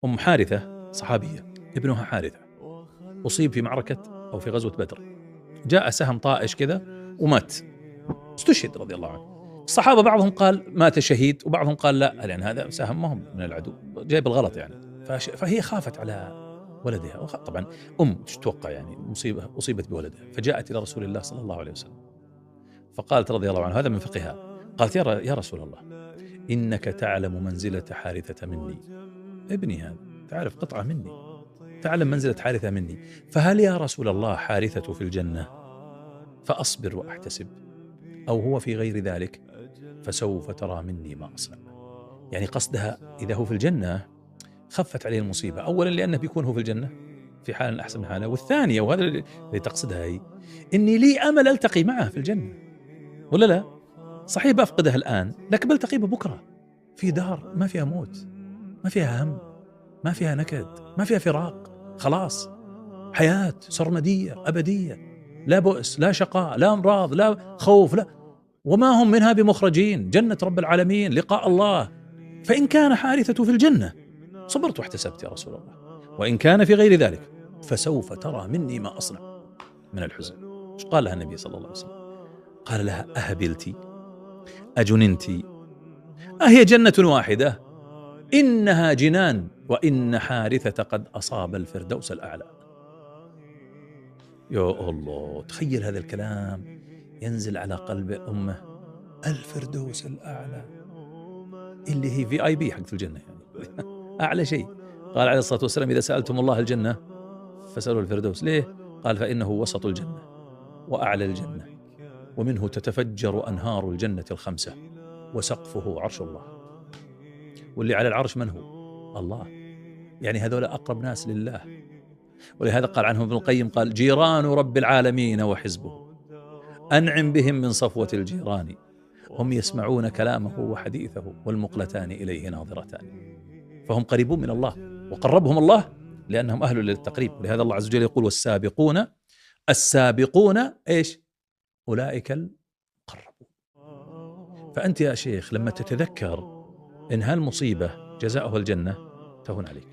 أم حارثة صحابية، ابنها حارثة أصيب في معركة أو في غزوة بدر، جاء سهم طائش كذا ومات، استشهد رضي الله عنه. الصحابة بعضهم قال مات شهيد، وبعضهم قال لا، لأن هذا سهم ما هم من العدو، جاي بالغلط يعني. فهي خافت على ولدها، طبعا ايش تتوقع يعني، مصيبة أصيبت بولدها، فجاءت إلى رسول الله صلى الله عليه وسلم فقالت رضي الله عنه، هذا من فقهها، قالت يا رسول الله، إنك تعلم منزلة حارثة مني، ابني هذا تعرف قطعة مني، تعلم منزلة حارثة مني، فهل يا رسول الله حارثة في الجنة فأصبر وأحتسب، أو هو في غير ذلك فسوف ترى مني ما أصنع؟ يعني قصدها إذا هو في الجنة خفت عليه المصيبة، أولا لأنه بيكون هو في الجنة في حال أحسن من حاله، والثانية وهذا اللي تقصدها هي، إني لي أمل ألتقي معه في الجنة، ولا لا؟ صحيح بفقده الآن لكن بلتقي به بكرة في دار ما فيها موت، ما فيها هم، ما فيها نكد، ما فيها فراق، خلاص حياة سرمدية أبدية، لا بؤس لا شقاء لا أمراض لا خوف لا، وما هم منها بمخرجين، جنة رب العالمين لقاء الله. فإن كان حارثة في الجنة صبرت واحتسبت يا رسول الله، وإن كان في غير ذلك فسوف ترى مني ما أصنع من الحزن. ايش قال لها النبي صلى الله عليه وسلم؟ قال لها أهبلتي أجننتي أهي جنة واحدة إنها جنان وإن حارثة قد أصاب الفردوس الأعلى. يا الله، تخيل هذا الكلام ينزل على قلب أمه، الفردوس الأعلى اللي هي VIP حق الجنة يعني أعلى شيء. قال عليه الصلاة والسلام إذا سألتم الله الجنة فسألوا الفردوس، ليه؟ قال فإنه وسط الجنة وأعلى الجنة ومنه تتفجر أنهار الجنة الخمسة وسقفه عرش الله، واللي على العرش من هو؟ الله، يعني هذول أقرب ناس لله. ولهذا قال عنهم ابن القيم قال جيران رب العالمين وحزبه أنعم بهم من صفوة الجيران، هم يسمعون كلامه وحديثه والمقلتان إليه ناظرتان. فهم قريبون من الله وقربهم الله لأنهم أهل للتقريب. ولهذا الله عز وجل يقول والسابقون السابقون إيش؟ أولئك المقربون. فأنت يا شيخ لما تتذكر إن هالمصيبة جزاؤها الجنة تهون عليك.